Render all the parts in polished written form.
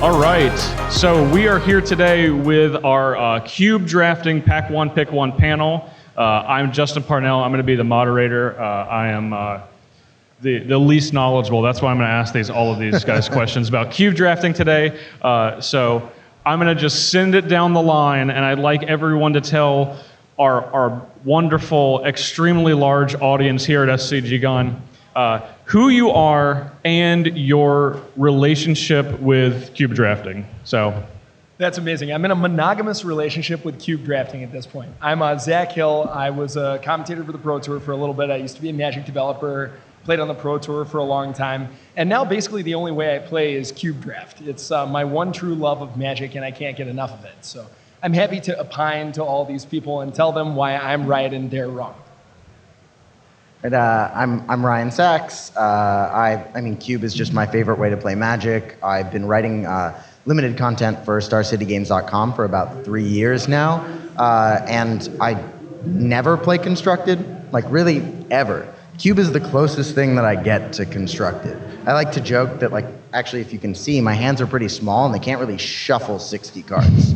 All right, so we are here today with our Cube Drafting Pack 1 Pick 1 panel. I'm Justin Parnell. I'm going to be the moderator. I am the least knowledgeable. That's why I'm going to ask all of these guys questions about Cube Drafting today. So I'm going to just send it down the line, and I'd like everyone to tell our wonderful, extremely large audience here at SCGCON who you are and your relationship with Cube Drafting. So that's amazing. I'm in a monogamous relationship with Cube Drafting at this point. I'm Zac Hill. I was a commentator for the Pro Tour for a little bit. I used to be a Magic developer, played on the Pro Tour for a long time. And now basically the only way I play is Cube Draft. It's my one true love of Magic, and I can't get enough of it. So I'm happy to opine to all these people and tell them why I'm right and they're wrong. And, I'm Ryan Saxe. I mean, Cube is just my favorite way to play Magic. I've been writing limited content for StarCityGames.com for about 3 years now, and I never play Constructed, like really ever. Cube is the closest thing that I get to Constructed. I like to joke that, like, actually, if you can see, my hands are pretty small and they can't really shuffle 60 cards.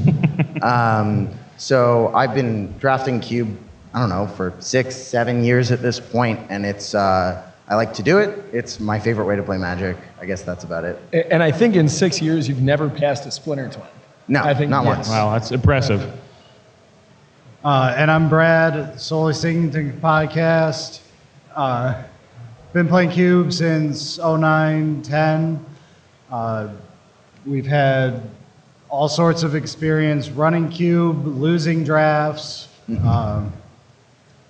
So I've been drafting Cube, I don't know, for 6, 7 years at this point, and it's I like to do it. It's my favorite way to play Magic. I guess that's about it. And I think in 6 years you've never passed a Splinter Twin. No, I think not yes. once. wow, that's impressive. And I'm Brad, Solely Singleton podcast. Been playing Cube since 09, 10. We've had all sorts of experience running Cube, losing drafts.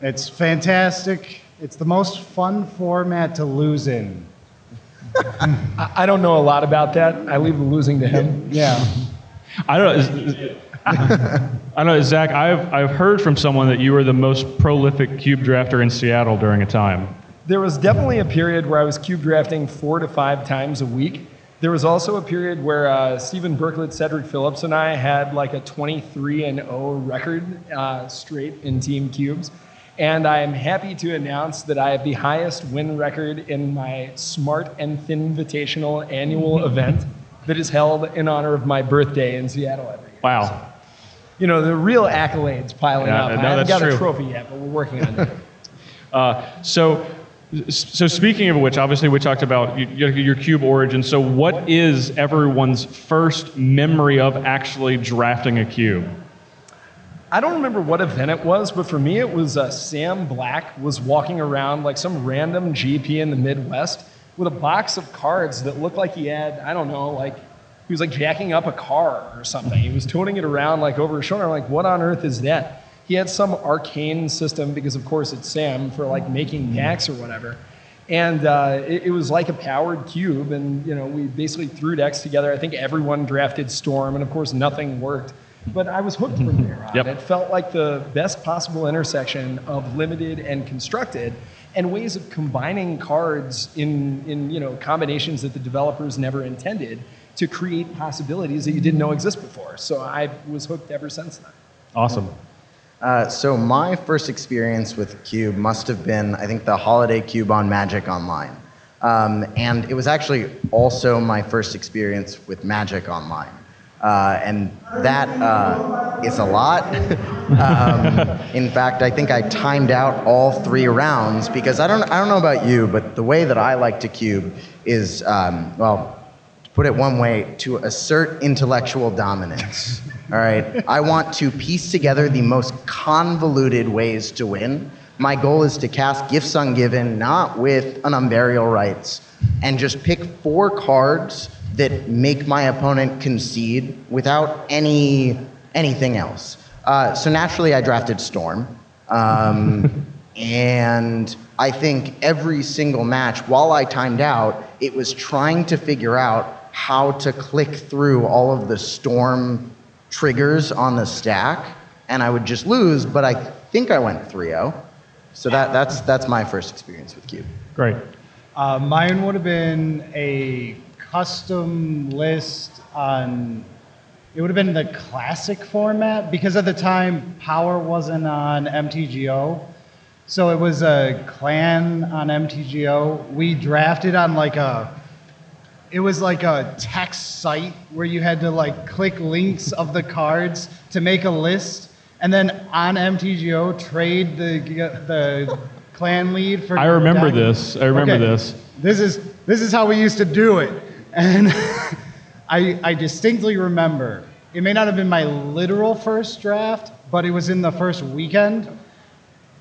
It's fantastic. It's the most fun format to lose in. I don't know a lot about that. I leave the losing to him. Yeah. I don't know, Zach, I've heard from someone that you were the most prolific Cube drafter in Seattle during a time. There was definitely a period where I was Cube drafting 4 to 5 times a week. There was also a period where Stephen Berklet, Cedric Phillips, and I had like a 23-0 record straight in Team Cubes. And I'm happy to announce that I have the highest win record in my Smart and Thin Invitational annual event that is held in honor of my birthday in Seattle every year. Wow. So, you know, the real accolades piling up. No, I haven't got that's a true. trophy yet, but we're working on it. So speaking of which, obviously we talked about your Cube origin. So what is everyone's first memory of actually drafting a Cube? I don't remember what event it was, but for me it was Sam Black was walking around like some random GP in the Midwest with a box of cards that looked like he had, I don't know, like he was like jacking up a car or something. He was toting it around like over his shoulder. I'm like, what on earth is that? He had some arcane system, because of course it's Sam, for like making packs or whatever. And it was like a powered cube, and you know, we basically threw decks together. I think everyone drafted Storm, and of course nothing worked. But I was hooked from there on. Yep. It felt like the best possible intersection of limited and constructed, and ways of combining cards in you know, combinations that the developers never intended to create possibilities that you didn't know exist before. So I was hooked ever since then. Awesome. So my first experience with Cube must have been, I think, the Holiday Cube on Magic Online. And it was actually also my first experience with Magic Online. And that is a lot. In fact, I think I timed out all 3 rounds, because I don't know about you, but the way that I like to cube is, well, to put it one way, to assert intellectual dominance. All right, I want to piece together the most convoluted ways to win. My goal is to cast Gifts Ungiven, not with an Unburial Rites, and just pick 4 cards that make my opponent concede without anything else. So naturally, I drafted Storm. And I think every single match, while I timed out, it was trying to figure out how to click through all of the Storm triggers on the stack, and I would just lose, but I think I went 3-0. So that's my first experience with Cube. Great. Mine would have been a custom list on, it would have been the classic format, because at the time Power wasn't on MTGO, so it was a clan on MTGO. We drafted on like a it was like a text site where you had to like click links of the cards to make a list, and then on MTGO trade the clan lead for. I remember deck. this. I remember this. This is how we used to do it, and I distinctly remember. It may not have been my literal first draft, but it was in the first weekend.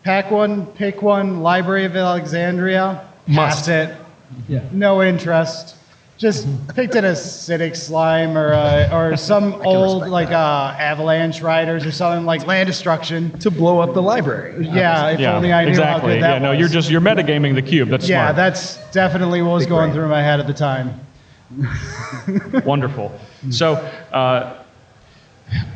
Pack one, pick one, Library of Alexandria. Passed it. Yeah. No interest. Just picked an acidic slime or some old like avalanche riders or something like land destruction. To blow up the library. Yeah, if only I knew exactly. how good that Yeah, no, was. you're metagaming the cube. That's Yeah, smart. that's definitely what was Big going brain. through my head at the time. Wonderful. So,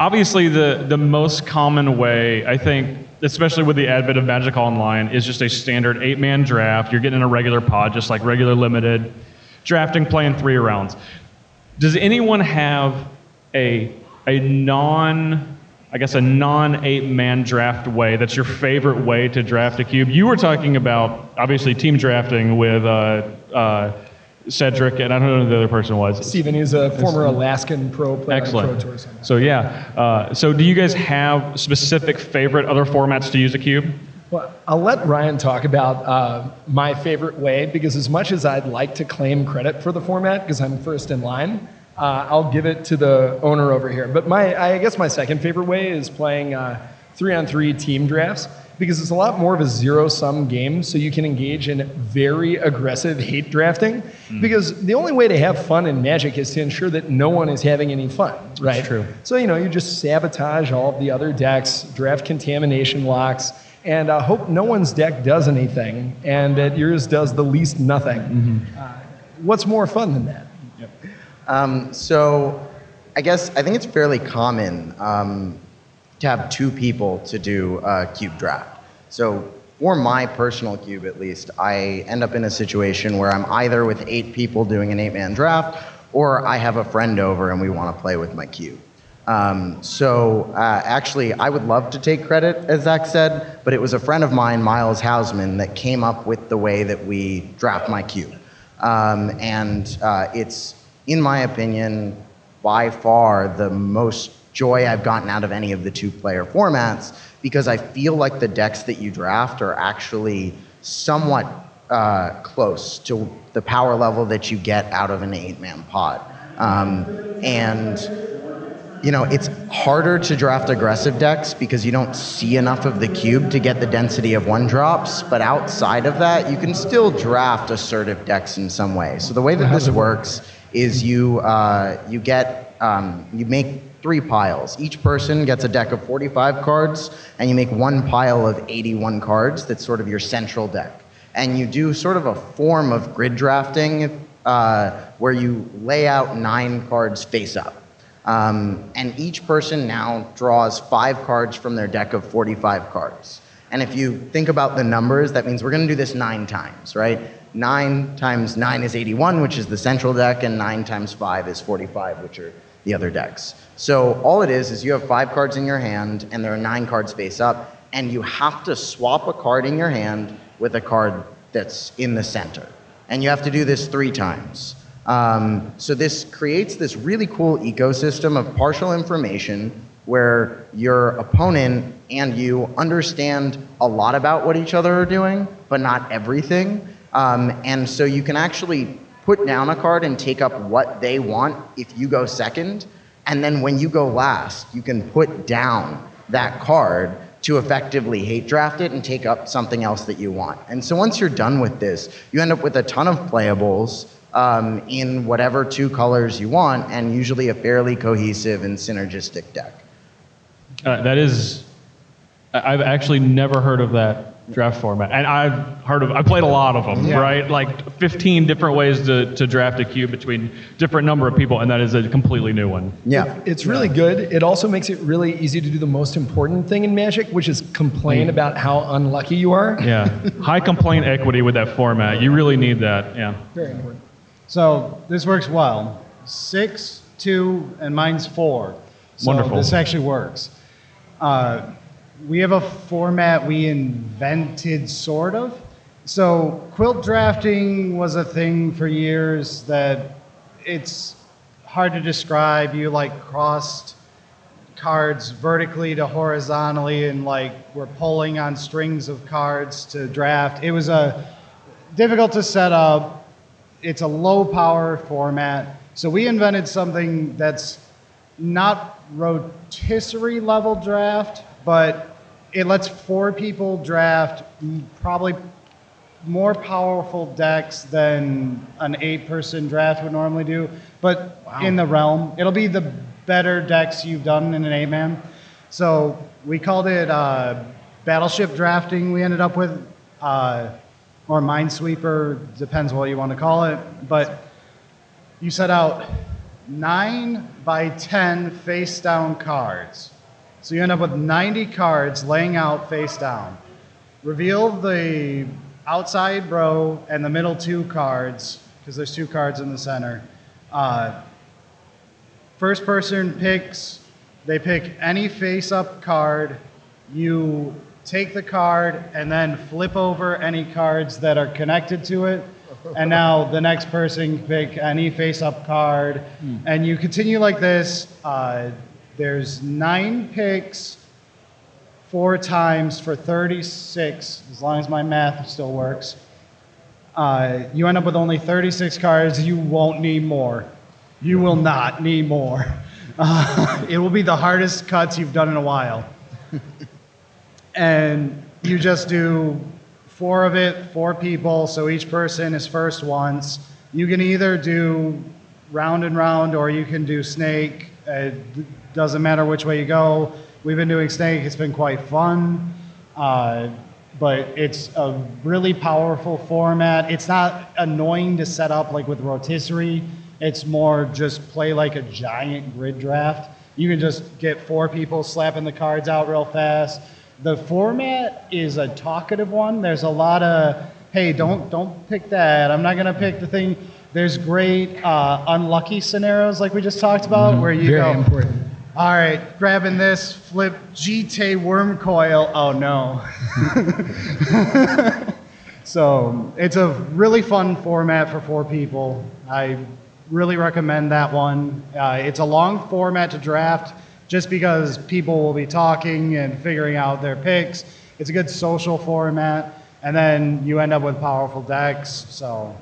obviously, the most common way, I think, especially with the advent of Magic Online, is just a standard 8-man draft. You're getting in a regular pod, just like regular limited, drafting, playing 3 rounds. Does anyone have a non 8-man draft way that's your favorite way to draft a cube? You were talking about, obviously, team drafting with Cedric, and I don't know who the other person was. Steven is a former Alaskan pro player. Excellent. On Pro Tour, So yeah, so do you guys have specific favorite other formats to use a cube? Well, I'll let Ryan talk about my favorite way, because as much as I'd like to claim credit for the format, because I'm first in line, I'll give it to the owner over here. But I guess my second favorite way is playing 3-on-3 team drafts, because it's a lot more of a zero-sum game, so you can engage in very aggressive hate drafting. Because the only way to have fun in Magic is to ensure that no one is having any fun, right? That's true. So, you just sabotage all of the other decks, draft contamination locks, and hope no one's deck does anything, and that yours does the least nothing. What's more fun than that? So I think it's fairly common to have 2 people to do a cube draft. So for my personal cube, at least, I end up in a situation where I'm either with 8 people doing an 8-man draft, or I have a friend over and we want to play with my cube. Actually, I would love to take credit, as Zach said, but it was a friend of mine, Miles Hausman, that came up with the way that we draft my cube. It's, in my opinion, by far the most joy I've gotten out of any of the 2-player formats, because I feel like the decks that you draft are actually somewhat close to the power level that you get out of an 8-man pod. It's harder to draft aggressive decks because you don't see enough of the cube to get the density of 1-drops, but outside of that, you can still draft assertive decks in some way. So the way that this works is you make 3 piles. Each person gets a deck of 45 cards, and you make 1 pile of 81 cards that's sort of your central deck. And you do sort of a form of grid drafting where you lay out 9 cards face up. And each person now draws 5 cards from their deck of 45 cards. And if you think about the numbers, that means we're going to do this 9 times, right? 9 times 9 is 81, which is the central deck, and 9 times 5 is 45, which are the other decks. So all it is you have 5 cards in your hand, and there are 9 cards face up, and you have to swap a card in your hand with a card that's in the center. And you have to do this 3 times. So this creates this really cool ecosystem of partial information where your opponent and you understand a lot about what each other are doing, but not everything. And so you can actually put down a card and take up what they want if you go second. And then when you go last, you can put down that card to effectively hate draft it and take up something else that you want. And so once you're done with this, you end up with a ton of playables in whatever 2 colors you want, and usually a fairly cohesive and synergistic deck. I've actually never heard of that draft format, and I played a lot of them, right? Like 15 different ways to draft a cube between different number of people, and that is a completely new one. Yeah. It's really good. It also makes it really easy to do the most important thing in Magic, which is complain about how unlucky you are. Yeah, high complaint equity with that format. You really need that, yeah. Very important. So this works well. 6, 2, and mine's 4. So Wonderful. This actually works. We have a format we invented, sort of. So quilt drafting was a thing for years that it's hard to describe. You like crossed cards vertically to horizontally, and like we're pulling on strings of cards to draft. It was difficult to set up. It's a low power format. So we invented something that's not rotisserie level draft, but it lets 4 people draft probably more powerful decks than an 8-person draft would normally do, but in the realm. It'll be the better decks you've done in an 8-man. So we called it Battleship Drafting, we ended up with, or Minesweeper, depends what you want to call it. But you set out 9 by 10 face down cards. So you end up with 90 cards laying out face down. Reveal the outside row and the middle 2 cards, because there's 2 cards in the center. First person picks, they pick any face-up card. You take the card and then flip over any cards that are connected to it. And now the next person can pick any face-up card. And you continue like this. There's 9 picks, 4 times for 36, as long as my math still works. You end up with only 36 cards. You won't need more. You will not need more. It will be the hardest cuts you've done in a while. And you just do 4 of it, 4 people, so each person is first once. You can either do round and round, or you can do snake. It doesn't matter which way you go. We've been doing snake. It's been quite fun. But it's a really powerful format. It's not annoying to set up like with rotisserie. It's more just play like a giant grid draft. You can just get 4 people slapping the cards out real fast. The format is a talkative one. There's a lot of, hey, don't pick that. I'm not gonna pick the thing. There's great unlucky scenarios like we just talked about, where you go, important. All right, grabbing this, flip GT worm coil. Oh no. So it's a really fun format for 4 people. I really recommend that one. It's a long format to draft just because people will be talking and figuring out their picks. It's a good social format, and then you end up with powerful decks. So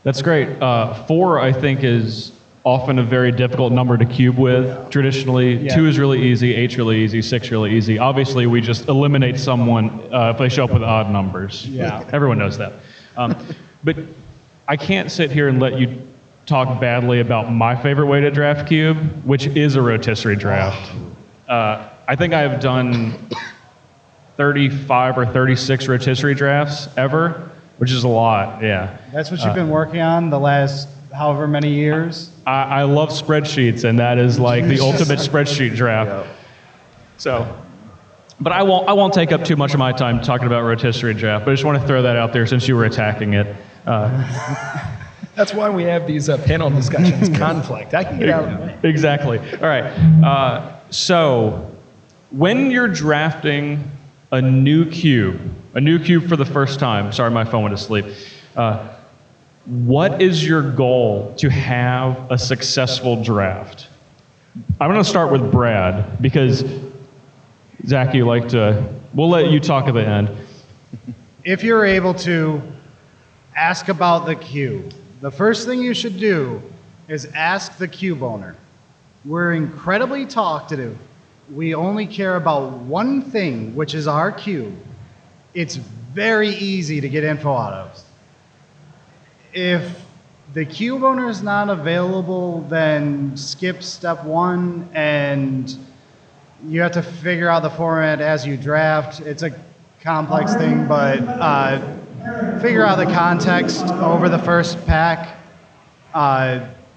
That's great. 4, I think, is often a very difficult number to cube with. Traditionally, 2 is really easy, 8's really easy, 6 really easy. Obviously, we just eliminate someone if they show up with odd numbers. Yeah. Everyone knows that. But I can't sit here and let you talk badly about my favorite way to draft cube, which is a rotisserie draft. I think I have done 35 or 36 rotisserie drafts ever, which is a lot, yeah. that's what you've been working on the last however many years? I love spreadsheets, and that is like the ultimate spreadsheet draft. Yep. So, but I won't take up too much of my time talking about rotisserie draft, but I just want to throw that out there since you were attacking it. That's why we have these panel discussions. Conflict. I can get out of the way. Exactly. All right. So when you're drafting a new cube for the first time, sorry, my phone went to sleep. What is your goal to have a successful draft? I'm going to start with Brad because, Zach, we'll let you talk at the end. If you're able to ask about the cube, the first thing you should do is ask the cube owner. We're incredibly talkative. We only care about one thing, which is our cube. It's very easy to get info out of. If the cube owner is not available, then skip step 1 and you have to figure out the format as you draft. It's a complex thing, but figure out the context over the first pack.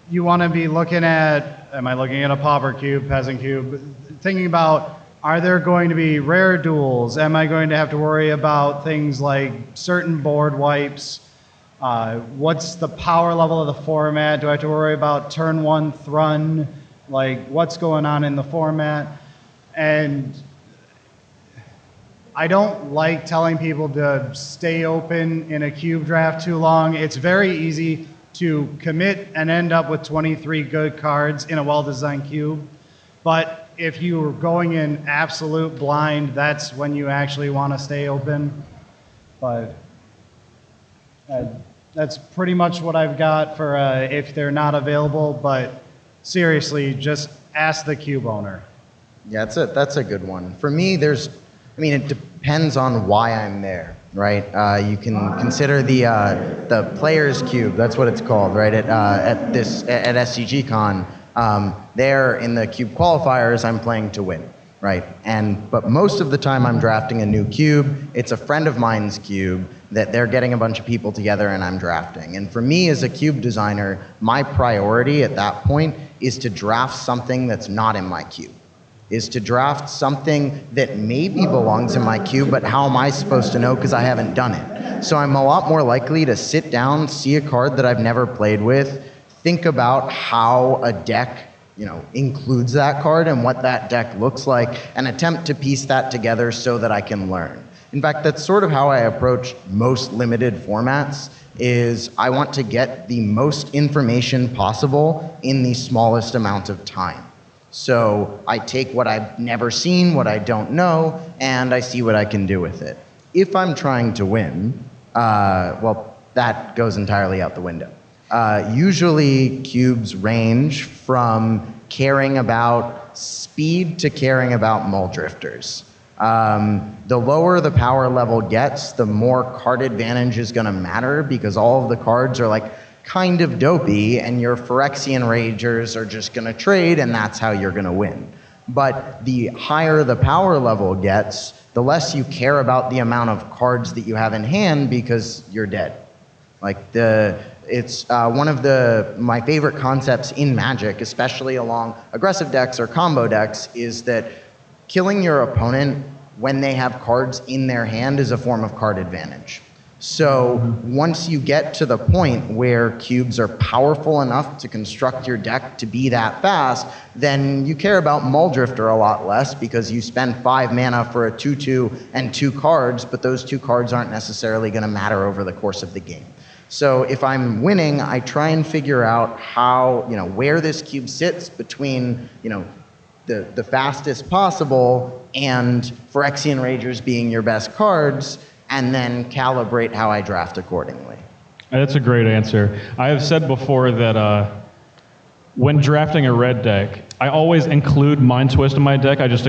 You want to be looking at, am I looking at a pauper cube, peasant cube? Thinking about, are there going to be rare duels? Am I going to have to worry about things like certain board wipes? What's the power level of the format? Do I have to worry about turn 1 Thrun? Like, what's going on in the format? And I don't like telling people to stay open in a cube draft too long. It's very easy to commit and end up with 23 good cards in a well-designed cube. But if you're going in absolute blind, that's when you actually want to stay open. But that's pretty much what I've got for if they're not available. But seriously, just ask the cube owner. Yeah, that's a good one. For me, it depends on why I'm there, right? You can consider the player's cube. That's what it's called, right? At SCG CON, there in the cube qualifiers, I'm playing to win, right? But most of the time, I'm drafting a new cube. It's a friend of mine's cube that they're getting a bunch of people together, and I'm drafting. And for me, as a cube designer, my priority at that point is to draft something that's not in my cube. Is to draft something that maybe belongs in my cube, but how am I supposed to know because I haven't done it? So I'm a lot more likely to sit down, see a card that I've never played with, think about how a deck includes that card and what that deck looks like, and attempt to piece that together so that I can learn. In fact, that's sort of how I approach most limited formats, is I want to get the most information possible in the smallest amount of time. So I take what I've never seen, what I don't know, and I see what I can do with it. If I'm trying to win, well, that goes entirely out the window. Usually cubes range from caring about speed to caring about mull drifters. The lower the power level gets, the more card advantage is going to matter, because all of the cards are like kind of dopey, and your Phyrexian Ragers are just going to trade, and that's how you're going to win. But the higher the power level gets, the less you care about the amount of cards that you have in hand, because you're dead. Like it's one of my favorite concepts in Magic, especially along aggressive decks or combo decks, is that killing your opponent when they have cards in their hand is a form of card advantage. So once you get to the point where cubes are powerful enough to construct your deck to be that fast, then you care about Mull Drifter a lot less, because you spend 5 mana for a 2/2 and 2 cards, but those 2 cards aren't necessarily going to matter over the course of the game. So if I'm winning, I try and figure out how, where this cube sits between, the fastest possible and Phyrexian Ragers being your best cards, and then calibrate how I draft accordingly. That's a great answer. I have said before that when drafting a red deck, I always include Mind Twist in my deck. I just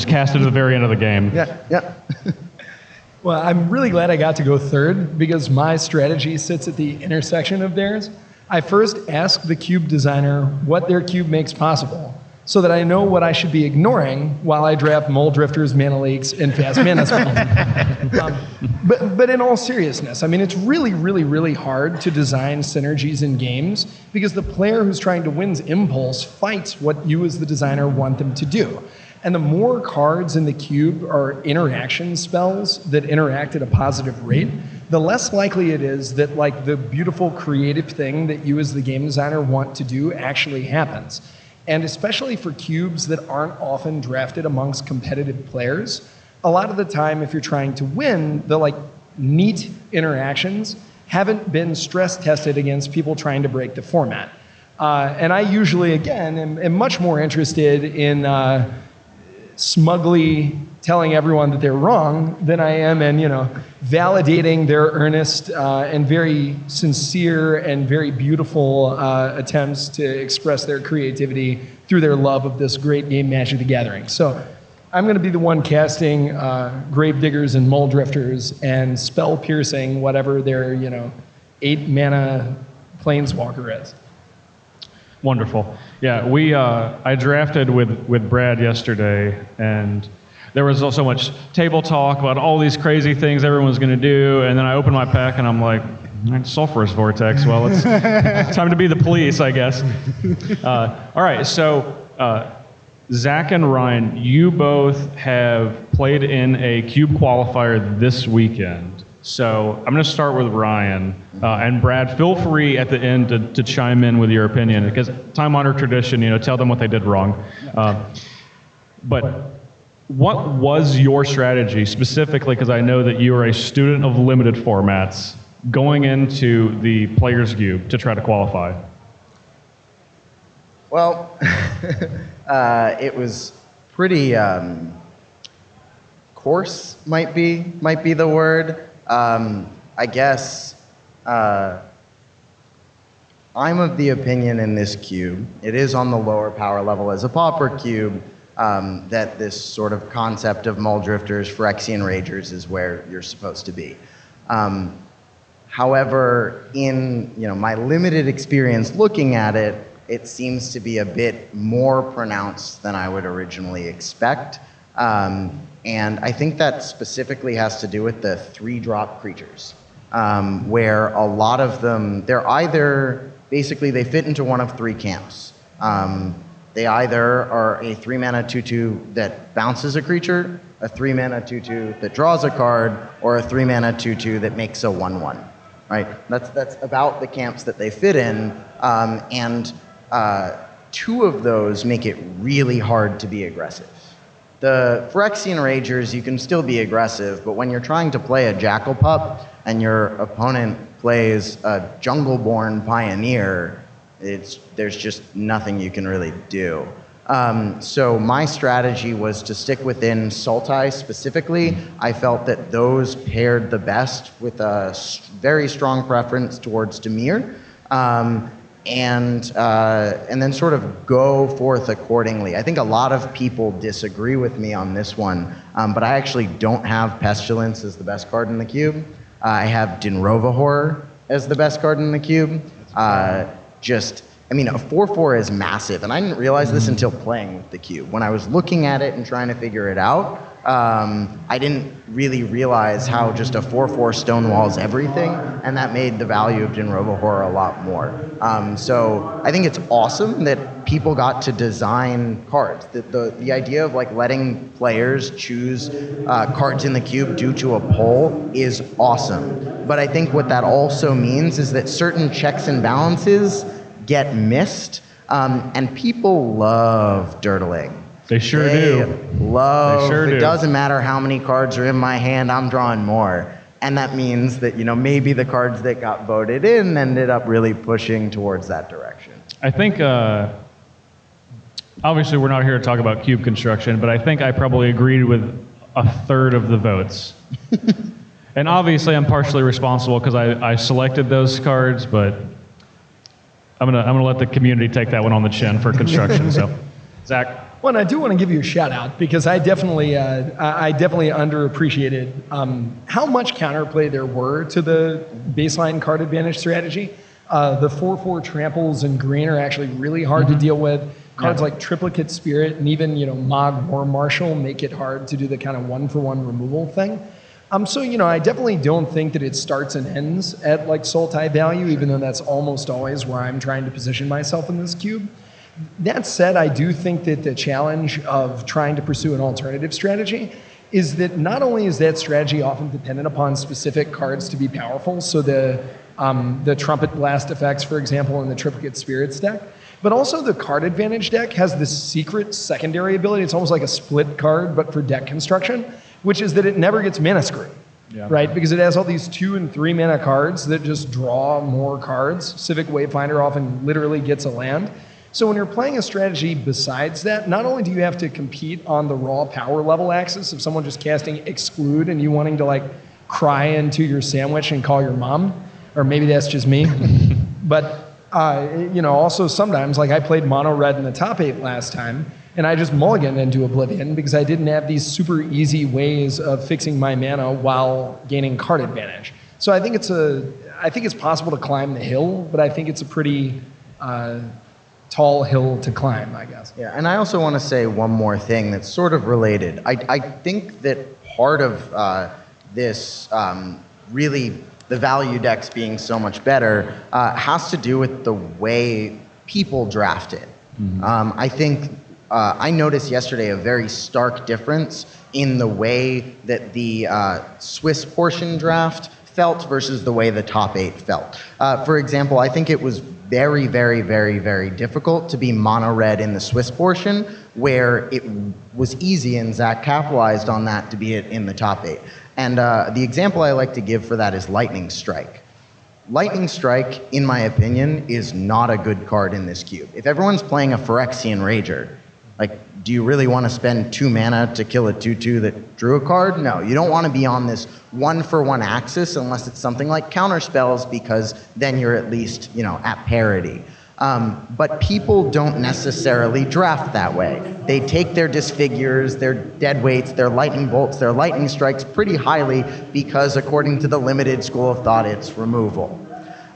cast it at the very end of the game. Yeah. Well, I'm really glad I got to go third, because my strategy sits at the intersection of theirs. I first ask the cube designer what their cube makes possible, so that I know what I should be ignoring while I draft Mull Drifters, Mana Leaks, and Fast Mana Spells. But in all seriousness, it's really, really, really hard to design synergies in games, because the player who's trying to win's impulse fights what you as the designer want them to do. And the more cards in the cube are interaction spells that interact at a positive rate, the less likely it is that the beautiful creative thing that you as the game designer want to do actually happens. And especially for cubes that aren't often drafted amongst competitive players, a lot of the time, if you're trying to win, the neat interactions haven't been stress tested against people trying to break the format. And I usually, again, am much more interested in smugly telling everyone that they're wrong than I am in, validating their earnest and very sincere and very beautiful attempts to express their creativity through their love of this great game, Magic the Gathering. So I'm going to be the one casting Gravediggers and Mull Drifters and spell piercing whatever their 8 mana Planeswalker is. Wonderful. Yeah, I drafted with Brad yesterday, and there was so much table talk about all these crazy things everyone's going to do, and then I opened my pack and I'm like, Sulfurous Vortex. Well, it's time to be the police, I guess. All right, so Zach and Ryan, you both have played in a Cube qualifier this weekend. So I'm going to start with Ryan. And Brad, feel free at the end to chime in with your opinion, because time-honored tradition, tell them what they did wrong. But what was your strategy specifically, because I know that you are a student of limited formats, going into the Players Cube to try to qualify? Well, it was pretty coarse, might be the word. I guess I'm of the opinion in this cube, it is on the lower power level as a pauper cube, that this sort of concept of Mull Drifters, Phyrexian Ragers is where you're supposed to be. However, in my limited experience looking at it, it seems to be a bit more pronounced than I would originally expect. And I think that specifically has to do with the 3-drop creatures, where a lot of them, they're either, basically they fit into one of 3 camps. They either are a 3-mana 2/2 that bounces a creature, a 3-mana 2/2 that draws a card, or a 3-mana 2/2 that makes a 1/1. Right? That's about the camps that they fit in, and 2 of those make it really hard to be aggressive. The Phyrexian Ragers, you can still be aggressive, but when you're trying to play a Jackal Pup and your opponent plays a Jungleborn Pioneer, there's just nothing you can really do. So my strategy was to stick within Sultai specifically. I felt that those paired the best with a very strong preference towards Dimir, and then sort of go forth accordingly. I think a lot of people disagree with me on this one, but I actually don't have Pestilence as the best card in the cube. I have Dinrova Horror as the best card in the cube. I mean, a 4/4 is massive, and I didn't realize this until playing with the cube. When I was looking at it and trying to figure it out, I didn't really realize how just a 4/4 stonewalls everything, and that made the value of Dinrova Horror a lot more. So I think it's awesome that people got to design cards. The idea of like letting players choose cards in the cube due to a poll is awesome. But I think what that also means is that certain checks and balances get missed, and people love dirtling. They sure They do. love. They sure it do. doesn't matter how many cards are in my hand, I'm drawing more. And that means that, maybe the cards that got voted in ended up really pushing towards that direction. I think, obviously we're not here to talk about cube construction, but I think I probably agreed with a third of the votes. And obviously I'm partially responsible because I selected those cards, but I'm gonna let the community take that one on the chin for construction. So, Zach. Well, and I do want to give you a shout out because I definitely underappreciated how much counterplay there were to the baseline card advantage strategy. The 4/4 tramples in green are actually really hard to deal with. Cards like Triplicate Spirit and even Mog War Marshal make it hard to do the kind of 1-for-1 removal thing. So I definitely don't think that it starts and ends at like Sultai value, even though that's almost always where I'm trying to position myself in this cube. That said, I do think that the challenge of trying to pursue an alternative strategy is that not only is that strategy often dependent upon specific cards to be powerful, so the Trumpet Blast effects, for example, in the Triplicate Spirits deck, but also the card advantage deck has this secret secondary ability. It's almost like a split card, but for deck construction, which is that it never gets mana screwed, right? Because it has all these 2 and 3 mana cards that just draw more cards. Civic Wayfinder often literally gets a land. So when you're playing a strategy besides that, not only do you have to compete on the raw power level axis of someone just casting Exclude and you wanting to like cry into your sandwich and call your mom, or maybe that's just me, but also sometimes, like I played mono red in the top 8 last time, and I just mulliganed into Oblivion because I didn't have these super easy ways of fixing my mana while gaining card advantage. So I think it's possible to climb the hill, but I think it's a pretty tall hill to climb, I guess. Yeah, and I also want to say one more thing that's sort of related. I think that part of this really the value decks being so much better has to do with the way people draft it. I think I noticed yesterday a very stark difference in the way that the Swiss portion draft felt versus the way the top 8 felt. For example, I think it was very, very, very, very difficult to be mono red in the Swiss portion, where it was easy, and Zach capitalized on that to be it in the top 8. And the example I like to give for that is Lightning Strike. Lightning Strike, in my opinion, is not a good card in this cube. If everyone's playing a Phyrexian Rager, like, do you really want to spend 2 mana to kill a 2/2 that drew a card? No, you don't want to be on this 1-for-1 axis unless it's something like counterspells, because then you're at least, at parity. But people don't necessarily draft that way. They take their disfigures, their deadweights, their lightning bolts, their lightning strikes pretty highly because, according to the limited school of thought, it's removal.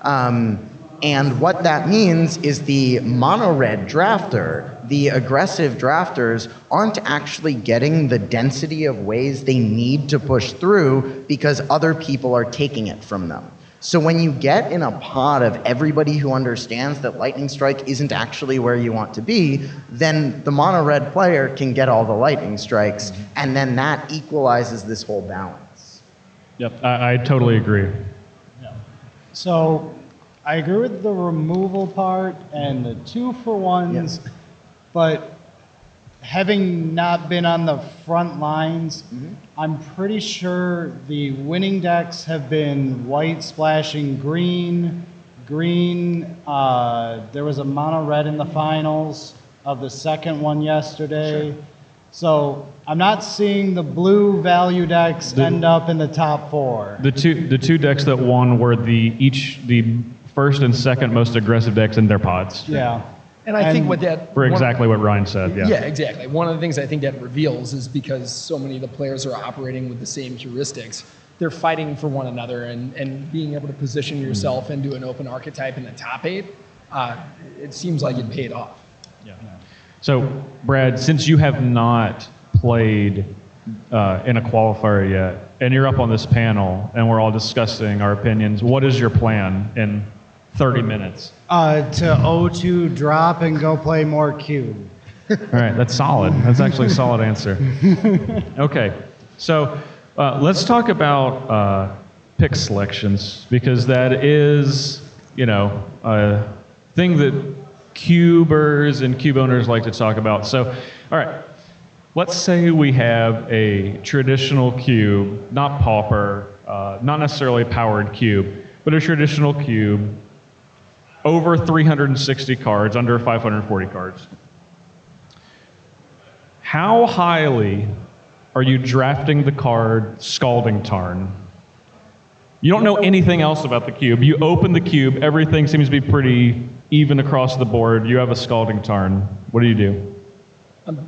And what that means is the mono-red drafter, the aggressive drafters, aren't actually getting the density of ways they need to push through because other people are taking it from them. So when you get in a pod of everybody who understands that Lightning Strike isn't actually where you want to be, then the mono-red player can get all the Lightning Strikes, and then that equalizes this whole balance. Yep, I totally agree. Yeah. So I agree with the removal part and the 2-for-1s, but having not been on the front lines, I'm pretty sure the winning decks have been white splashing green, green. There was a mono red in the finals of the second one yesterday. Sure. So I'm not seeing the blue value decks end up in the top 4. The two decks that won were the first and second most aggressive decks in their pods. Yeah. And I think what that... For exactly what Ryan said, yeah. Yeah, exactly. One of the things I think that reveals is because so many of the players are operating with the same heuristics, they're fighting for one another, and being able to position yourself into an open archetype in the top 8, it seems like it paid off. Yeah. So, Brad, since you have not played in a qualifier yet, and you're up on this panel, and we're all discussing our opinions, what is your plan in 30 minutes? To O2 drop and go play more Cube. All right, that's solid. That's actually a solid answer. Okay, so let's talk about pick selections, because that is, a thing that cubers and cube owners like to talk about. So, all right, let's say we have a traditional cube, not pauper, not necessarily powered cube, but a traditional cube, over 360 cards, under 540 cards. How highly are you drafting the card Scalding Tarn? You don't know anything else about the cube. You open the cube, everything seems to be pretty even across the board. You have a Scalding Tarn. What do you do?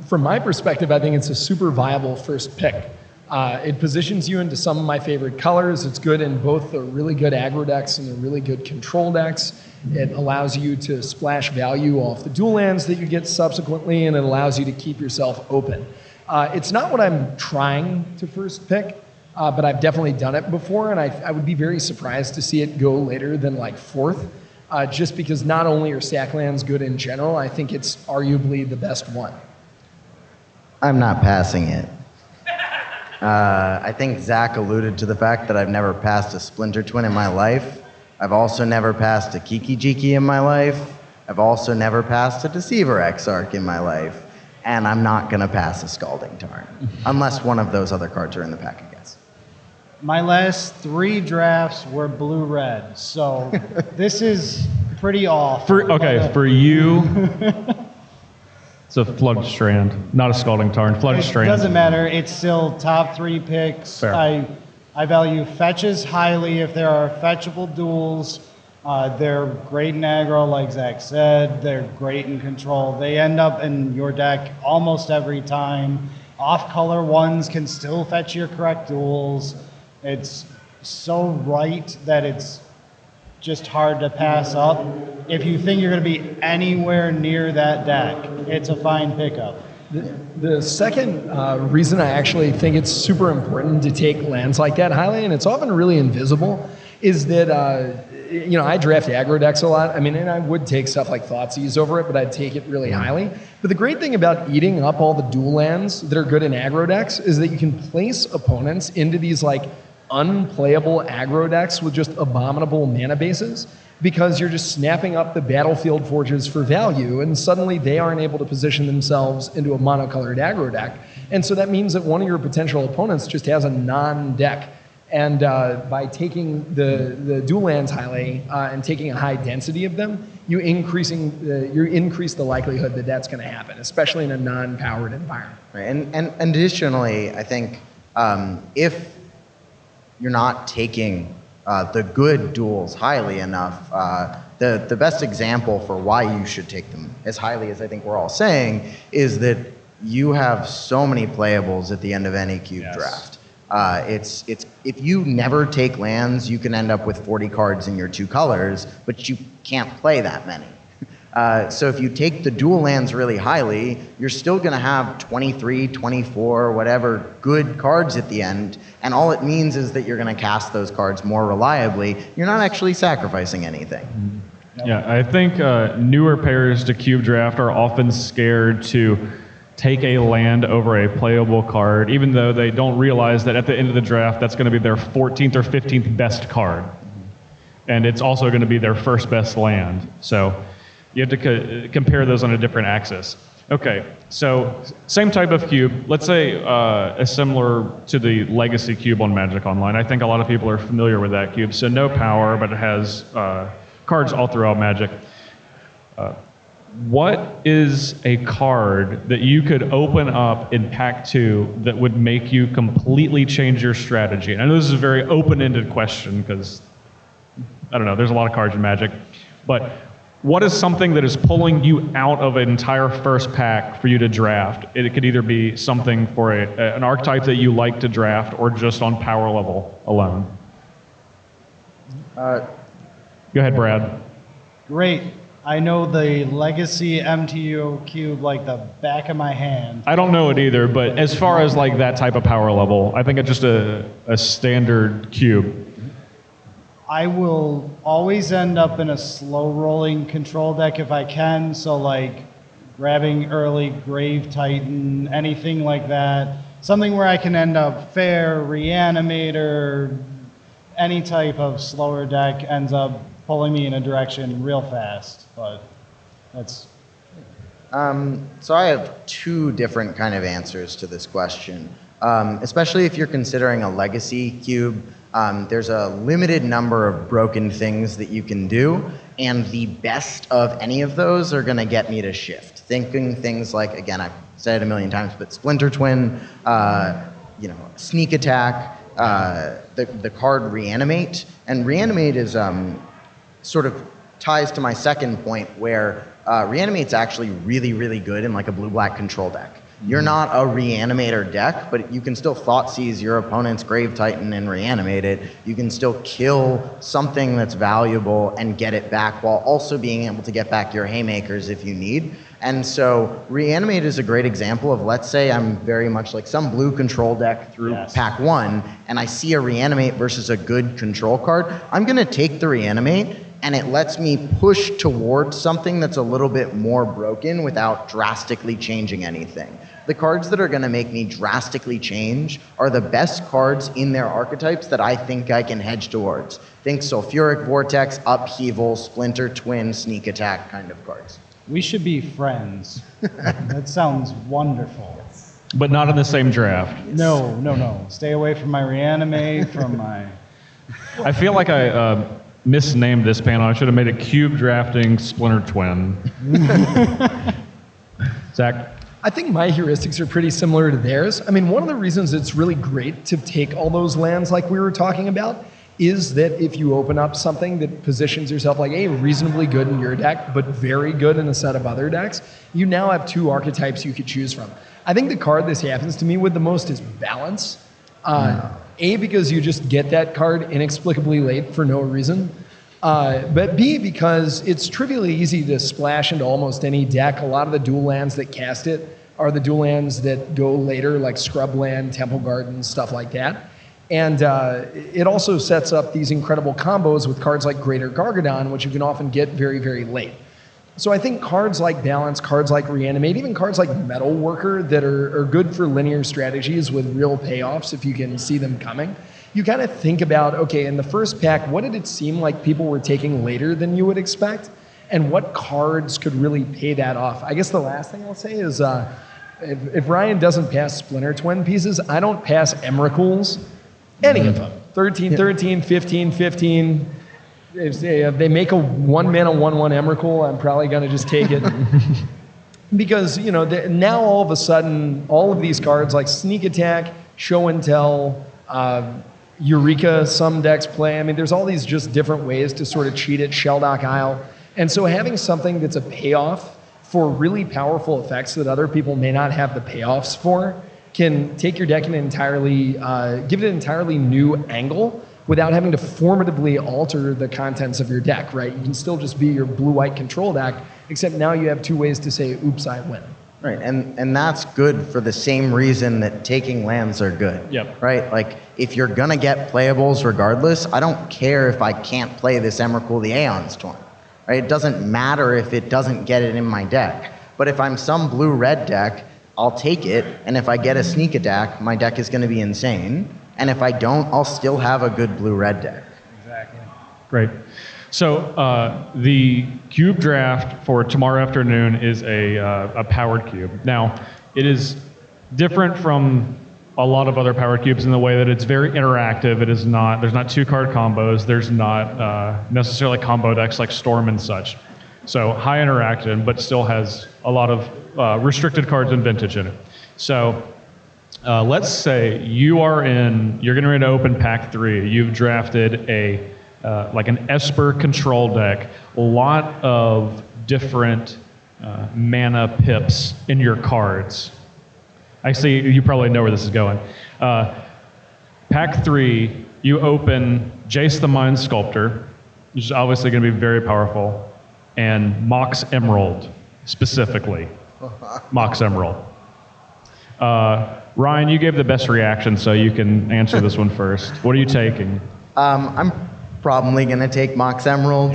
From my perspective, I think it's a super viable first pick. It positions you into some of my favorite colors. It's good in both the really good aggro decks and the really good control decks. It allows you to splash value off the dual lands that you get subsequently, and it allows you to keep yourself open. It's not what I'm trying to first pick, but I've definitely done it before, and I would be very surprised to see it go later than like 4th, just because not only are stack lands good in general, I think it's arguably the best one. I'm not passing it. I think Zach alluded to the fact that I've never passed a Splinter Twin in my life. I've also never passed a Kiki Jiki in my life. I've also never passed a Deceiver Exarch in my life. And I'm not going to pass a Scalding Tarn, unless one of those other cards are in the pack, I guess. My last 3 drafts were blue-red, so this is pretty off. For you, it's a Flood Strand, not a Scalding Tarn. Flood Strand. It doesn't matter. It's still top 3 picks. Fair. I value fetches highly if there are fetchable duels. They're great in aggro, like Zach said. They're great in control. They end up in your deck almost every time. Off-color ones can still fetch your correct duels. It's so right that it's just hard to pass up. If you think you're going to be anywhere near that deck, it's a fine pickup. The second reason I actually think it's super important to take lands like that highly, and it's often really invisible, is that I draft aggro decks a lot. I mean, and I would take stuff like Thoughtseize over it, but I'd take it really highly. But the great thing about eating up all the dual lands that are good in aggro decks is that you can place opponents into these like unplayable aggro decks with just abominable mana bases, because you're just snapping up the battlefield forges for value, and suddenly they aren't able to position themselves into a monocolored aggro deck. And so that means that one of your potential opponents just has a non-deck And by taking the dual lands highly and taking a high density of them, you increase the likelihood that that's going to happen, especially in a non-powered environment. Right. And additionally, I think if you're not taking the good duels highly enough, the best example for why you should take them as highly as I think we're all saying is that you have so many playables at the end of any cube draft. It's if you never take lands, you can end up with 40 cards in your 2 colors, but you can't play that many. So if you take the dual lands really highly, you're still going to have 23, 24, whatever good cards at the end, and all it means is that you're going to cast those cards more reliably. You're not actually sacrificing anything. Yeah, I think newer players to Cube Draft are often scared to take a land over a playable card, even though they don't realize that at the end of the draft, that's going to be their 14th or 15th best card. And it's also going to be their first best land. So you have to compare those on a different axis. Okay, so same type of cube. Let's say similar to the Legacy cube on Magic Online. I think a lot of people are familiar with that cube. So no power, but it has cards all throughout Magic. What is a card that you could open up in Pack 2 that would make you completely change your strategy? And I know this is a very open-ended question because, I don't know, there's a lot of cards in Magic. But what is something that is pulling you out of an entire first pack for you to draft? It could either be something for an archetype that you like to draft or just on power level alone. Go ahead, Brad. Great. I know the Legacy MTO cube like the back of my hand. I don't know it either, but as far as like that type of power level, I think it's just a standard cube. I will always end up in a slow rolling control deck if I can, so like grabbing early Grave Titan, anything like that. Something where I can end up fair, Reanimator, any type of slower deck ends up pulling me in a direction real fast, but that's... So I have 2 different kind of answers to this question. Especially if you're considering a Legacy cube, there's a limited number of broken things that you can do, and the best of any of those are going to get me to shift. Thinking things like, again, I've said it a million times, but Splinter Twin, Sneak Attack, the card Reanimate, and Reanimate is sort of ties to my second point where Reanimate's actually really, really good in like a blue-black control deck. You're not a Reanimator deck, but you can still Thoughtseize your opponent's Grave Titan and reanimate it. You can still kill something that's valuable and get it back while also being able to get back your Haymakers if you need. And so Reanimate is a great example of, let's say I'm very much like some blue control deck through Pack 1, and I see a Reanimate versus a good control card. I'm going to take the Reanimate, and it lets me push towards something that's a little bit more broken without drastically changing anything. The cards that are going to make me drastically change are the best cards in their archetypes that I think I can hedge towards. Think Sulfuric Vortex, Upheaval, Splinter Twin, Sneak Attack kind of cards. We should be friends. That sounds wonderful. But not in the same draft. No. Stay away from my Reanimate, from my... I feel like I misnamed this panel. I should have made it Cube Drafting Splinter Twin. Zach? I think my heuristics are pretty similar to theirs. I mean, one of the reasons it's really great to take all those lands like we were talking about is that if you open up something that positions yourself like, hey, reasonably good in your deck, but very good in a set of other decks, you now have 2 archetypes you could choose from. I think the card this happens to me with the most is Balance. A, because you just get that card inexplicably late for no reason. But B, because it's trivially easy to splash into almost any deck. A lot of the dual lands that cast it are the dual lands that go later, like Scrubland, Temple Garden, stuff like that. And it also sets up these incredible combos with cards like Greater Gargadon, which you can often get very, very late. So I think cards like Balance, cards like Reanimate, even cards like Metal Worker that are good for linear strategies with real payoffs if you can see them coming. You kind of think about, okay, in the first pack, what did it seem like people were taking later than you would expect? And what cards could really pay that off? I guess the last thing I'll say is if Ryan doesn't pass Splinter Twin pieces, I don't pass Emrakuls, any of them. 13, 13, 15, 15. If they make a 1-mana 1/1 Emrakul, I'm probably going to just take it. Because, now all of a sudden, all of these cards like Sneak Attack, Show and Tell, Eureka, some decks play. I mean, there's all these just different ways to sort of cheat it, Shelldock Isle. And so having something that's a payoff for really powerful effects that other people may not have the payoffs for can take your deck and give it an entirely new angle without having to formatively alter the contents of your deck, right? You can still just be your blue-white control deck, except now you have 2 ways to say, oops, I win. Right, and that's good for the same reason that taking lands are good. Yep. Right, like if you're gonna get playables regardless, I don't care if I can't play this Emrakul the Aeon's Torn. Right, it doesn't matter if it doesn't get it in my deck. But if I'm some blue-red deck, I'll take it, and if I get a Sneak Attack, my deck is gonna be insane. And if I don't, I'll still have a good blue-red deck. Exactly. Great. So the cube draft for tomorrow afternoon is a powered cube. Now, it is different from a lot of other powered cubes in the way that it's very interactive. It is not. There's not 2-card combos. There's not necessarily combo decks like Storm and such. So high interaction, but still has a lot of restricted cards and vintage in it. So let's say you're getting ready to open pack 3. You've drafted like an Esper control deck, a lot of different mana pips in your cards. I see you probably know where this is going. Pack 3, you open Jace the Mind Sculptor, which is obviously going to be very powerful, and MOX Emerald specifically. MOX Emerald. Ryan, you gave the best reaction, so you can answer this one first. What are you taking? I'm probably gonna take MOX Emerald.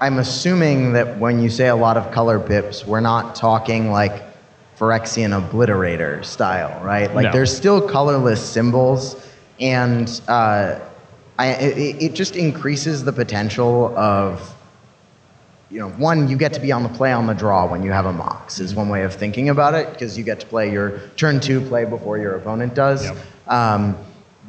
I'm assuming that when you say a lot of color pips, we're not talking like Phyrexian Obliterator style, right? Like No. there's still colorless symbols, and it just increases the potential of, one, you get to be on the play on the draw when you have a MOX is one way of thinking about it, because you get to play your turn 2 play before your opponent does. Yep.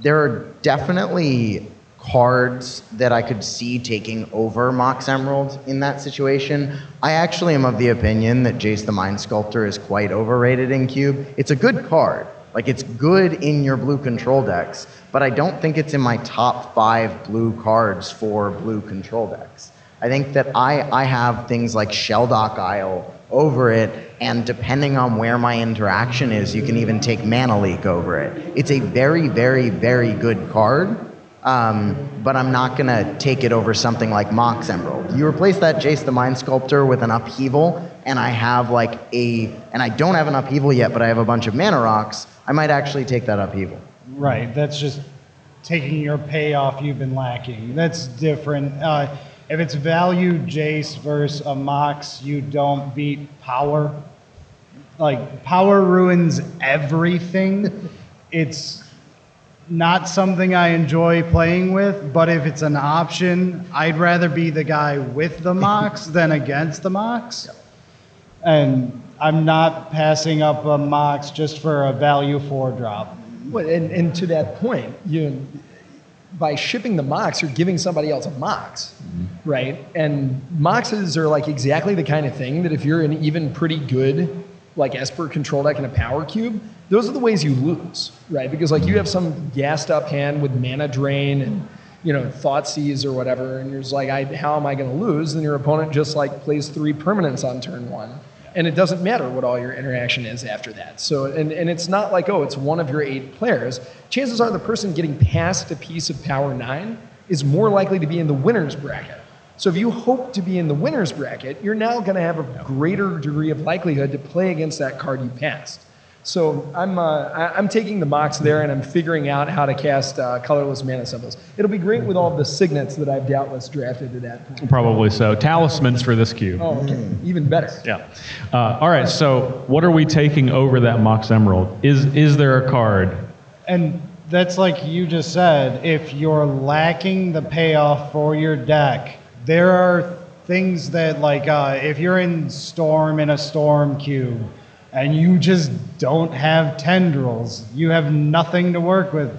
There are definitely cards that I could see taking over MOX Emerald in that situation. I actually am of the opinion that Jace the Mind Sculptor is quite overrated in Cube. It's a good card. Like, it's good in your blue control decks, but I don't think it's in my top 5 blue cards for blue control decks. I think that I have things like Shelldock Isle over it, and depending on where my interaction is, you can even take Mana Leak over it. It's a very, very, very good card, but I'm not going to take it over something like MOX Emerald. You replace that Jace the Mind Sculptor with an Upheaval, and I have and I don't have an Upheaval yet, but I have a bunch of Mana Rocks, I might actually take that Upheaval. Right, that's just taking your payoff you've been lacking. That's different. If it's value Jace versus a MOX, you don't beat power. Like, power ruins everything. It's not something I enjoy playing with, but if it's an option, I'd rather be the guy with the MOX than against the MOX. Yep. And I'm not passing up a MOX just for a value 4 drop. Well, and to that point, by shipping the MOX, you're giving somebody else a MOX, right? And MOXes are like exactly the kind of thing that if you're an even pretty good like Esper control deck in a power cube, those are the ways you lose, right? Because like you have some gassed up hand with mana drain and Thoughtseize or whatever, and you're just like, how am I going to lose? And your opponent just like plays 3 permanents on turn 1. And it doesn't matter what all your interaction is after that. So, and it's not like, it's one of your 8 players. Chances are the person getting past a piece of Power 9 is more likely to be in the winner's bracket. So if you hope to be in the winner's bracket, you're now going to have a greater degree of likelihood to play against that card you passed. So I'm taking the MOX there, and I'm figuring out how to cast colorless mana symbols. It'll be great with all of the signets that I've doubtless drafted to that point. Probably so. Talismans for this cube. Oh, okay. Even better. Yeah. All right. So, what are we taking over that MOX Emerald? Is there a card? And that's like you just said, if you're lacking the payoff for your deck, there are things that, like, if you're in Storm in a Storm cube, and you just don't have tendrils. You have nothing to work with.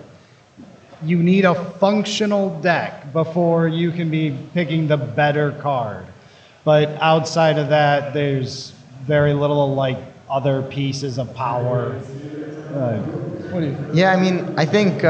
You need a functional deck before you can be picking the better card. But outside of that, there's very little like other pieces of power. What do you think? Yeah, I mean, I think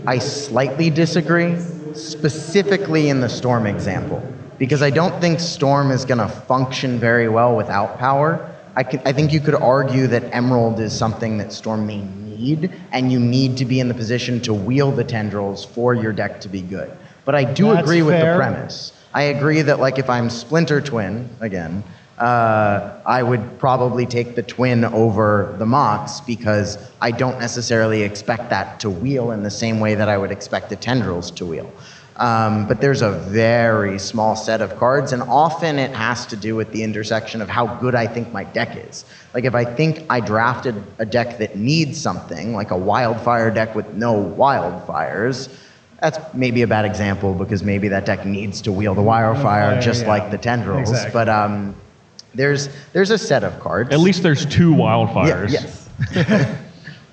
I slightly disagree, specifically in the Storm example, because I don't think Storm is going to function very well without power. I think you could argue that Emerald is something that Storm may need, and you need to be in the position to wield the tendrils for your deck to be good. But I do agree with the premise. I agree that, like, if I'm Splinter Twin again, I would probably take the Twin over the Mox because I don't necessarily expect that to wheel in the same way that I would expect the tendrils to wheel. But there's a very small set of cards, and often it has to do with the intersection of how good I think my deck is. Like, if I think I drafted a deck that needs something, like a wildfire deck with no wildfires, that's maybe a bad example because maybe that deck needs to wheel the wildfire just like the tendrils. Exactly. But there's a set of cards. At least there's 2 wildfires. Yeah,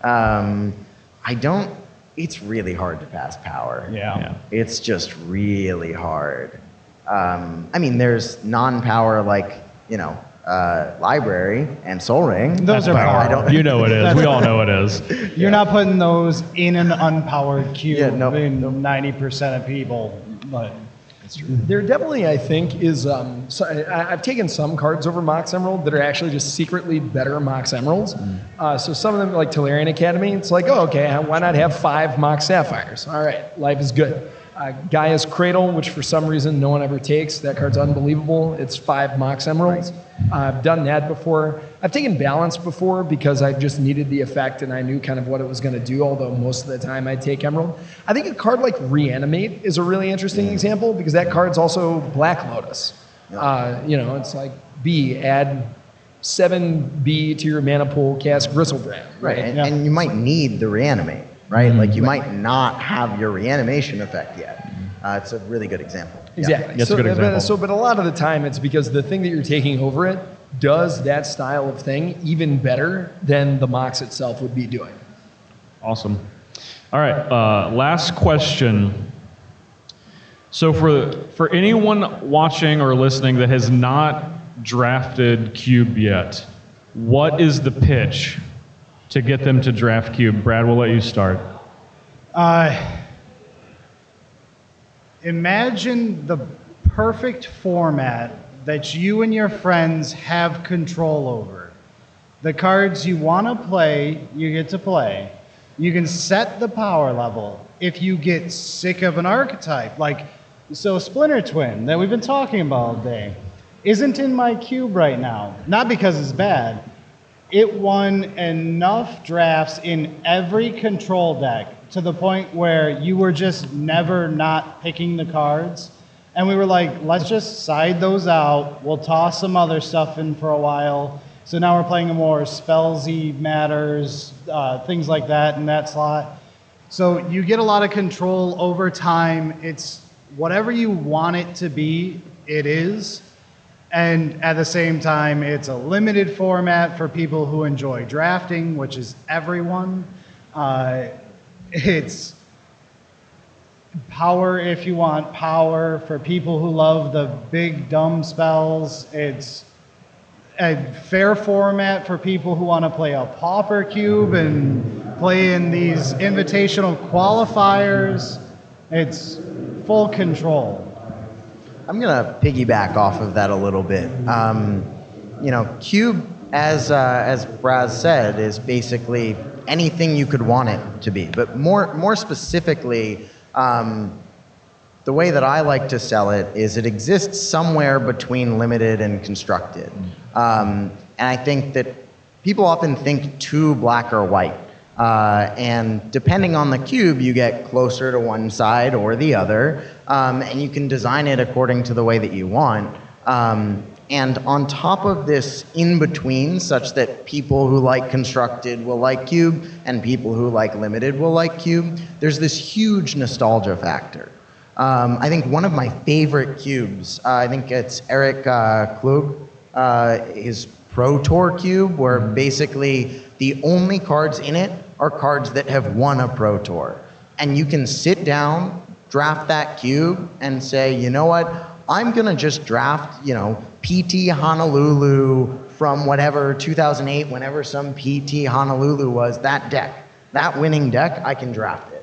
yes. It's really hard to pass power. Yeah. It's just really hard. I mean, there's non-power like, Library and Soul Ring. Those are power. You know it is. We all know it is. You're not putting those in an unpowered cube Yeah, nope, in 90% of people. But There definitely, I think, is. I've taken some cards over MOX Emerald that are actually just secretly better MOX Emeralds. So some of them, like Tolarian Academy, it's like, oh, okay, why not have 5 MOX Sapphires? All right, life is good. Gaia's Cradle, which for some reason no one ever takes. That card's unbelievable. It's 5 MOX Emeralds. I've done that before. I've taken Balance before because I just needed the effect and I knew kind of what it was going to do, although most of the time I'd take Emerald. I think a card like Reanimate is a really interesting example because that card's also Black Lotus. It's like B, add 7 B to your mana pool, cast Gristlebrand. Right, and you might need the Reanimate, right? Like, you might not have your Reanimation effect yet. It's a really good example. Exactly. That's a good example. But a lot of the time it's because the thing that you're taking over it does that style of thing even better than the MOX itself would be doing. Awesome. All right, last question. So for anyone watching or listening that has not drafted Cube yet, what is the pitch to get them to draft Cube? Brad, we'll let you start. Imagine the perfect format that you and your friends have control over. The cards you want to play, you get to play. You can set the power level. If you get sick of an archetype, so Splinter Twin that we've been talking about all day, isn't in my cube right now. Not because it's bad. It won enough drafts in every control deck to the point where you were just never not picking the cards. And we were like, let's just side those out. We'll toss some other stuff in for a while. So now we're playing more spellsy matters, things like that in that slot. So you get a lot of control over time. It's whatever you want it to be, it is. And at the same time, it's a limited format for people who enjoy drafting, which is everyone. It's power if you want power for people who love the big dumb spells. It's a fair format for people who want to play a pauper cube and play in these invitational qualifiers. It's full control. I'm going to piggyback off of that a little bit. Cube, as Brad said, is basically anything you could want it to be. But more specifically, the way that I like to sell it is it exists somewhere between limited and constructed. And I think that people often think too black or white. And depending on the cube, you get closer to one side or the other. And you can design it according to the way that you want. And on top of this in-between, such that people who like constructed will like cube, and people who like limited will like cube, there's this huge nostalgia factor. I think one of my favorite cubes, I think it's Eric Klug, his Pro Tour cube, where basically the only cards in it are cards that have won a Pro Tour. And you can sit down, draft that cube, and say, you know what, I'm gonna just draft, PT Honolulu from whatever, 2008, whenever some PT Honolulu was, that deck. That winning deck, I can draft it.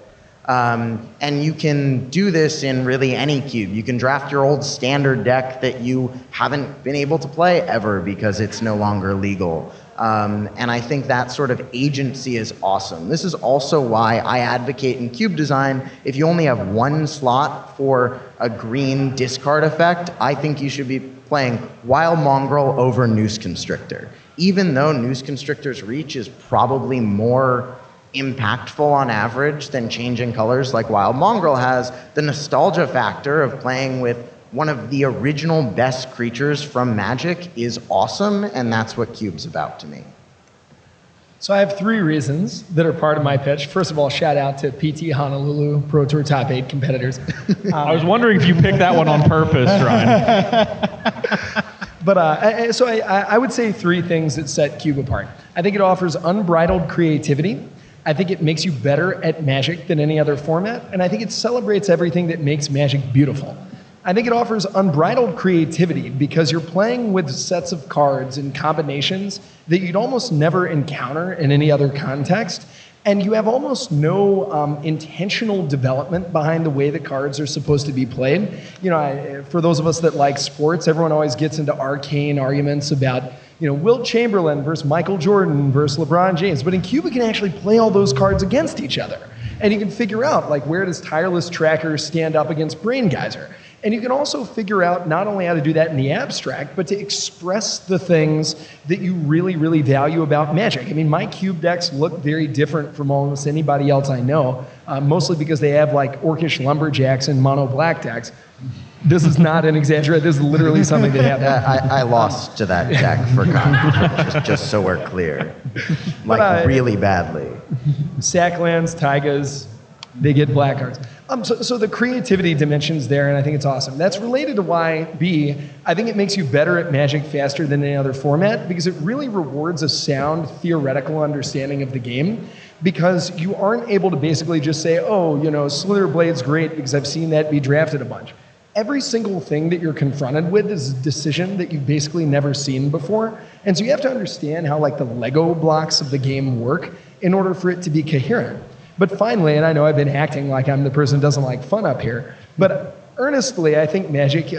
And you can do this in really any cube. You can draft your old standard deck that you haven't been able to play ever because it's no longer legal. And I think that sort of agency is awesome. This is also why I advocate in cube design, if you only have one slot for a green discard effect, I think you should be playing Wild Mongrel over Noose Constrictor. Even though Noose Constrictor's reach is probably more impactful on average than changing colors like Wild Mongrel has, the nostalgia factor of playing with one of the original best creatures from Magic is awesome, and that's what Cube's about to me. So I have 3 reasons that are part of my pitch. First of all, shout out to PT Honolulu Pro Tour Top 8 competitors. I was wondering if you picked that one on purpose, Ryan. But I would say 3 things that set Cube apart. I think it offers unbridled creativity. I think it makes you better at Magic than any other format. And I think it celebrates everything that makes Magic beautiful. I think it offers unbridled creativity because you're playing with sets of cards and combinations that you'd almost never encounter in any other context. And you have almost no intentional development behind the way the cards are supposed to be played. For those of us that like sports, everyone always gets into arcane arguments about, Wilt Chamberlain versus Michael Jordan versus LeBron James. But in Cube, you can actually play all those cards against each other. And you can figure out, where does Tireless Tracker stand up against Brain Geyser? And you can also figure out not only how to do that in the abstract, but to express the things that you really, really value about Magic. I mean, my cube decks look very different from almost anybody else I know, mostly because they have Orcish Lumberjacks and mono black decks. This is not an exaggeration. This is literally something that happened. I lost to that deck for Con, just so we're clear. Really badly. Sacklands, Taigas, they get black cards. So the creativity dimension's there, and I think it's awesome. That's related to why, B, I think it makes you better at Magic faster than any other format, because it really rewards a sound theoretical understanding of the game, because you aren't able to basically just say, Slither Blade's great because I've seen that be drafted a bunch. Every single thing that you're confronted with is a decision that you've basically never seen before. And so you have to understand how the Lego blocks of the game work in order for it to be coherent. But finally, and I know I've been acting like I'm the person who doesn't like fun up here, but earnestly, I think Magic,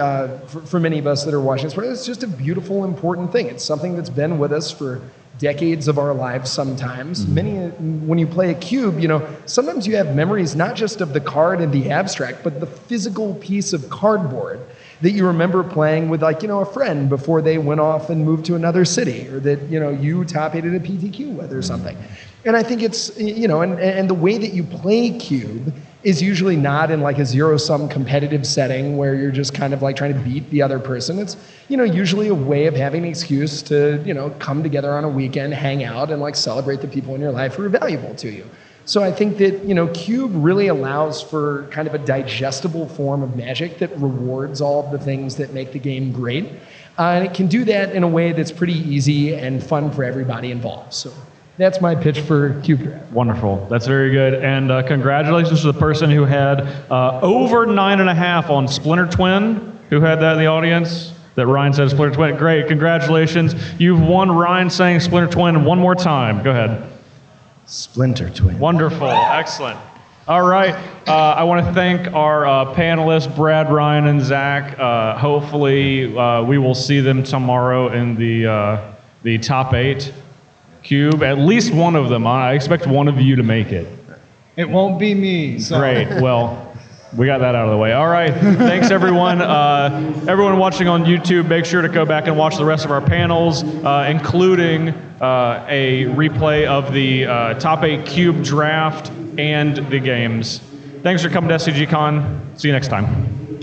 for many of us that are watching this, it's just a beautiful, important thing. It's something that's been with us for decades of our lives sometimes. When you play a cube, sometimes you have memories not just of the card and the abstract, but the physical piece of cardboard that you remember playing with a friend before they went off and moved to another city, or that you top-aided a PTQ with or something. And I think it's, and the way that you play cube is usually not in a zero-sum competitive setting where you're just kind of trying to beat the other person. It's, usually a way of having an excuse to, come together on a weekend, hang out, and celebrate the people in your life who are valuable to you. So I think that, Cube really allows for kind of a digestible form of Magic that rewards all of the things that make the game great. And it can do that in a way that's pretty easy and fun for everybody involved. So that's my pitch for Cube Draft. Wonderful. That's very good. And congratulations to the person who had over 9.5 on Splinter Twin. Who had that in the audience? That Ryan said Splinter Twin. Great. Congratulations. You've won Ryan saying Splinter Twin one more time. Go ahead. Splinter Twin. Wonderful. Excellent. All right. I want to thank our panelists, Brad, Ryan, and Zach. Hopefully, we will see them tomorrow in the top 8 cube. At least one of them. I expect one of you to make it. It won't be me. So. Great. Well, we got that out of the way. All right. Thanks, everyone. Everyone watching on YouTube, make sure to go back and watch the rest of our panels, including a replay of the top 8 cube draft and the games. Thanks for coming to SCG CON. See you next time.